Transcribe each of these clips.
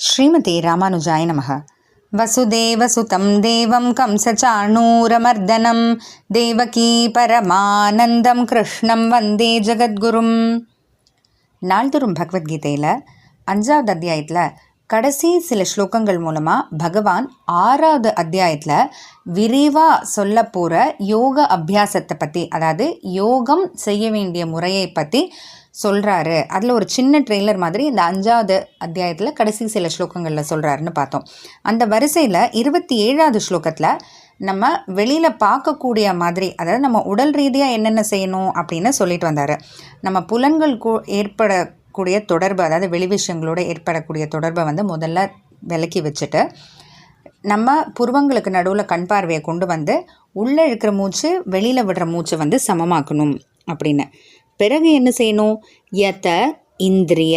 ஸ்ரீமதி ராமானுஜாய நமः. வசுதேவசுதம் தேவம் கம்சச்சாணூரமர்தனம் தேவகீ பரமானந்தம் கிருஷ்ணம் வந்தே ஜகத்குரும். நாள்தோறும் பகவத்கீதையில் 5வது அத்தியாயத்தில் கடைசி சில ஸ்லோகங்கள் மூலமாக பகவான் 6வது அத்தியாயத்தில் விரிவாக சொல்ல போகிற யோக அபியாசத்தை பற்றி, அதாவது யோகம் செய்ய வேண்டிய முறையை பற்றி சொல்கிறாரு. அதில் ஒரு சின்ன ட்ரெய்லர் மாதிரி இந்த 5வது அத்தியாயத்தில் கடைசி சில ஸ்லோகங்களில் சொல்கிறாருன்னு பார்த்தோம். அந்த வரிசையில் 27வது ஸ்லோகத்தில் நம்ம வெளியில் பார்க்கக்கூடிய மாதிரி, அதாவது நம்ம உடல் ரீதியாக என்னென்ன செய்யணும் அப்படின்னு சொல்லிட்டு வந்தார். நம்ம புலன்கள் ஏற்படக்கூடிய தொடர்பு, அதாவது வெளி விஷயங்களோடு ஏற்படக்கூடிய தொடர்பை முதல்ல விலக்கி வச்சுட்டு நம்ம புருவங்களுக்கு நடுவில் கண் பார்வையை கொண்டு வந்து உள்ளே இருக்கிற மூச்சு வெளியில் விடுற மூச்சை சமமாக்கணும் அப்படின்னு. பிறகு என்ன செய்யணும்? யத இந்திரிய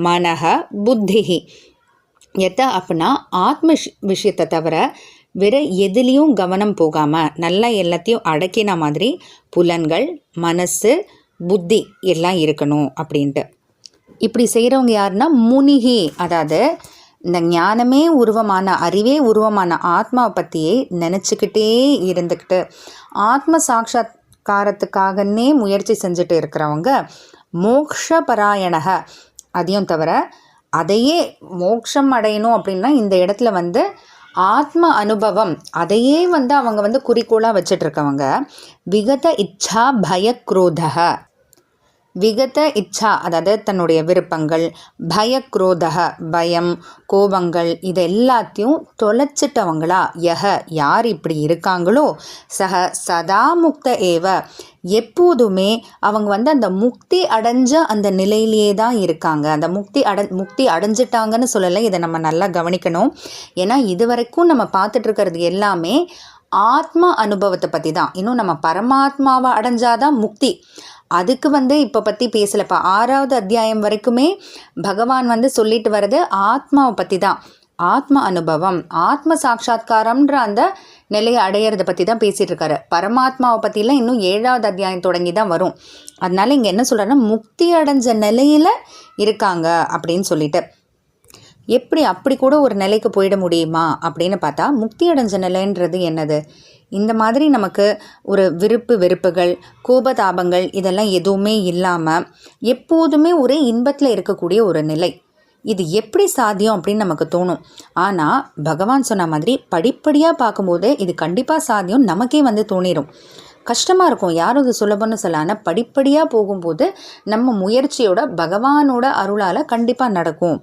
மனக புத்திஹி. யத அப்படின்னா ஆத்ம விஷயத்தை தவிர வேறு எதுலேயும் கவனம் போகாமல் நல்லா எல்லாத்தையும் அடக்கின மாதிரி புலன்கள், மனசு, புத்தி எல்லாம் இருக்கணும் அப்படின்ட்டு. இப்படி செய்கிறவங்க யாருன்னா முனிகி, அதாவது இந்த ஞானமே உருவமான, அறிவே உருவமான ஆத்மாவை பற்றியே நினச்சிக்கிட்டே இருந்துக்கிட்டு ஆத்ம சாட்சாத்காரத்துக்காகனே முயற்சி செஞ்சுட்டு இருக்கிறவங்க மோக்ஷபராயணக. அதையும் தவிர அதையே மோட்சம் அடையணும் அப்படின்னா இந்த இடத்துல ஆத்ம அனுபவம் அதையே அவங்க குறிக்கோளாக வச்சிட்ருக்கவங்க விகத இச்சா பயக்ரோதக. விகத இச்சா அதாவது தன்னுடைய விருப்பங்கள், பயக்ரோதக பயம், கோபங்கள், இது எல்லாத்தையும் தொலைச்சிட்டவங்களா யக யார் இப்படி இருக்காங்களோ சக சதா முக்த ஏவ எப்போதுமே அவங்க அந்த முக்தி அடைஞ்ச அந்த நிலையிலேயே தான் இருக்காங்க. அந்த முக்தி அடைஞ்சிட்டாங்கன்னு சொல்லலை. இதை நம்ம நல்லா கவனிக்கணும். ஏன்னா இது வரைக்கும் நம்ம பார்த்துட்ருக்கிறது எல்லாமே ஆத்மா அனுபவத்தை பற்றி தான். இன்னும் நம்ம பரமாத்மாவை அடைஞ்சாதான் முக்தி. அதுக்கு இப்போ பற்றி பேசலை. இப்போ 6வது அத்தியாயம் வரைக்குமே பகவான் சொல்லிட்டு வர்றது ஆத்மாவை பற்றி தான். ஆத்ம அனுபவம், ஆத்ம சாட்சாத்காரம்ன்ற அந்த நிலையை அடையிறதை பற்றி தான் பேசிகிட்டு இருக்காரு. பரமாத்மாவை பற்றிலாம் இன்னும் 7வது அத்தியாயம் தொடங்கி தான் வரும். அதனால இங்கே என்ன சொல்கிறாருன்னா முக்தி அடைஞ்ச நிலையில் இருக்காங்க அப்படின்னு சொல்லிட்டு. எப்படி அப்படி கூட ஒரு நிலைக்கு போயிட முடியுமா அப்படின்னு பார்த்தா, முக்தி அடைஞ்ச நிலைன்றது என்னது? இந்த மாதிரி நமக்கு ஒரு விருப்பு வெறுப்புகள், கோபதாபங்கள் இதெல்லாம் எதுவுமே இல்லாமல் எப்போதுமே ஒரே இன்பத்தில் இருக்கக்கூடிய ஒரு நிலை. இது எப்படி சாத்தியம் அப்படின்னு நமக்கு தோணும். ஆனால் பகவான் சொன்ன மாதிரி படிப்படியாக பார்க்கும்போது இது கண்டிப்பாக சாத்தியம் நமக்கே தோணிடும். கஷ்டமாக இருக்கும், யாரும் இது சுலபம்னு சொல்ல. ஆனால் படிப்படியாக போகும்போது நம்ம முயற்சியோட பகவானோட அருளால் கண்டிப்பாக நடக்கும்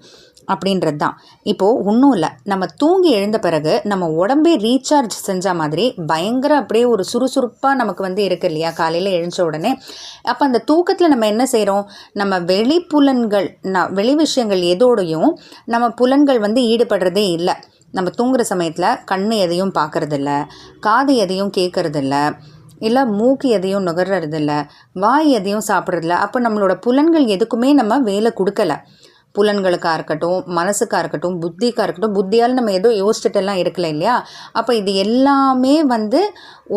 அப்படின்றது தான். இப்போது ஒன்றும் இல்லை, நம்ம தூங்கி எழுந்த பிறகு நம்ம உடம்பே ரீசார்ஜ் செஞ்ச மாதிரி பயங்கர அப்படியே ஒரு சுறுசுறுப்பாக நமக்கு இருக்கு இல்லையா காலையில் எழுந்த உடனே. அப்போ அந்த தூக்கத்தில் நம்ம என்ன செய்கிறோம்? நம்ம வெளிப்புலன்கள், வெளி விஷயங்கள் எதோடையும் நம்ம புலன்கள் ஈடுபடுறதே இல்லை. நம்ம தூங்குகிற சமயத்தில் கண் எதையும் பார்க்குறதில்ல, காது எதையும் கேட்குறதில்ல, இல்லை மூக்கு எதையும் நுகர்றதில்ல, வாய் எதையும் சாப்பிட்றதில்ல. அப்போ நம்மளோட புலன்கள் எதுக்குமே நம்ம வேலை கொடுக்கல. புலன்களுக்காக இருக்கட்டும், மனசுக்காக இருக்கட்டும், புத்திக்காக இருக்கட்டும். புத்தியால் நம்ம ஏதோ யோசிச்சுட்டெல்லாம் இருக்கல இல்லையா? அப்போ இது எல்லாமே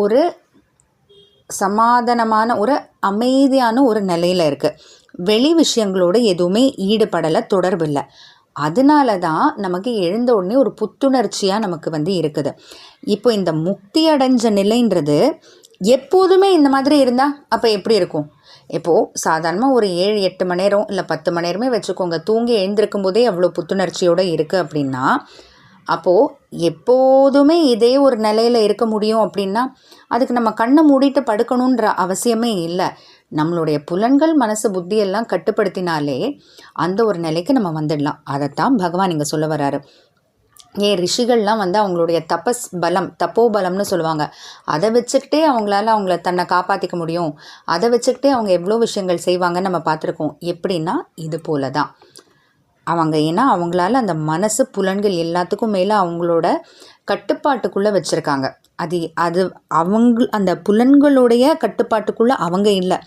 ஒரு சமாதானமான, ஒரு அமைதியான ஒரு நிலையில் இருக்குது. வெளி விஷயங்களோட எதுவுமே ஈடுபடலை, தொடர்பு இல்லை. அதனால தான் நமக்கு எழுந்த உடனே ஒரு புத்துணர்ச்சியாக நமக்கு இருக்குது. இப்போ இந்த முக்தி அடைஞ்ச நிலைன்றது எப்போதுமே இந்த மாதிரி இருந்தால் அப்போ எப்படி இருக்கும்? இப்போது சாதாரணமாக ஒரு 7-8 மணி நேரம் இல்லை 10 மணி நேரமே வச்சுக்கோங்க, தூங்கி எழுந்திருக்கும் போதே அவ்வளோ புத்துணர்ச்சியோடு இருக்குது அப்படின்னா, அப்போது எப்போதுமே இதே ஒரு நிலையில் இருக்க முடியும் அப்படின்னா அதுக்கு நம்ம கண்ணை மூடிட்டு படுக்கணுன்ற அவசியமே இல்லை. நம்மளுடைய புலன்கள், மனசு, புத்தியெல்லாம் கட்டுப்படுத்தினாலே அந்த ஒரு நிலைக்கு நம்ம வந்துடலாம். அதைத்தான் பகவான் இங்கே சொல்ல வராரு. ரிஷிகள்லாம் அவங்களுடைய தப்போபலம்னு சொல்லுவாங்க. அதை வச்சுக்கிட்டே அவங்கள தன்னை காப்பாற்றிக்க முடியும். அதை வச்சுக்கிட்டே அவங்க எவ்வளோ விஷயங்கள் செய்வாங்கன்னு நம்ம பார்த்துருக்கோம். எப்படின்னா இது போல தான் ஏன்னா அவங்களால அந்த மனசு, புலன்கள் எல்லாத்துக்கும் மேலே அவங்களோட கட்டுப்பாட்டுக்குள்ளே வச்சுருக்காங்க. அது அந்த புலன்களுடைய கட்டுப்பாட்டுக்குள்ளே அவங்க இல்லை.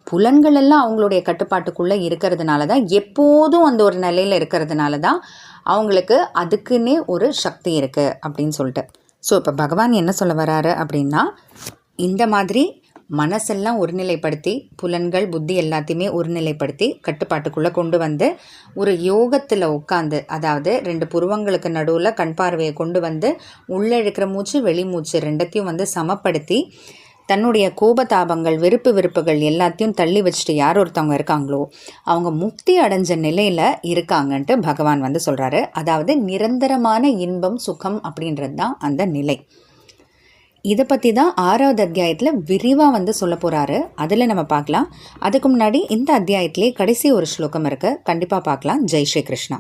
புலன்கள் எல்லாம் அவங்களுடைய கட்டுப்பாட்டுக்குள்ளே இருக்கிறதுனால தான், எப்போதும் அந்த ஒரு நிலையில் இருக்கிறதுனால தான் அவங்களுக்கு அதுக்குன்னே ஒரு சக்தி இருக்குது அப்படின்னு சொல்லிட்டு. ஸோ இப்போ பகவான் என்ன சொல்ல வராரு அப்படின்னா, இந்த மாதிரி மனசெல்லாம் ஒருநிலைப்படுத்தி புலன்கள் புத்தி எல்லாத்தையுமே ஒருநிலைப்படுத்தி கட்டுப்பாட்டுக்குள்ளே கொண்டு வந்து ஒரு யோகத்தில் உட்காந்து, அதாவது 2 புருவங்களுக்கு நடுவில் கண் பார்வையை கொண்டு வந்து உள்ளே இழுக்கிற மூச்சு வெளி மூச்சு ரெண்டத்தையும் வந்து சமப்படுத்தி தன்னுடைய கோபதாபங்கள் வெறுப்புகள் எல்லாத்தையும் தள்ளி வச்சுட்டு யார் ஒருத்தவங்க இருக்காங்களோ அவங்க முக்தி அடைஞ்ச நிலையில் இருக்காங்கன்ட்டு பகவான் வந்து சொல்கிறாரு. அதாவது நிரந்தரமான இன்பம் சுகம் அப்படின்றது தான் அந்த நிலை. இதை பற்றி தான் 6வது அத்தியாயத்தில் விரிவாக வந்து சொல்ல போகிறாரு. அதில் நம்ம பார்க்கலாம். அதுக்கு முன்னாடி இந்த அத்தியாயத்திலே கடைசி ஒரு ஸ்லோகம் இருக்குது, கண்டிப்பாக பார்க்கலாம். ஜெய் ஸ்ரீ கிருஷ்ணா.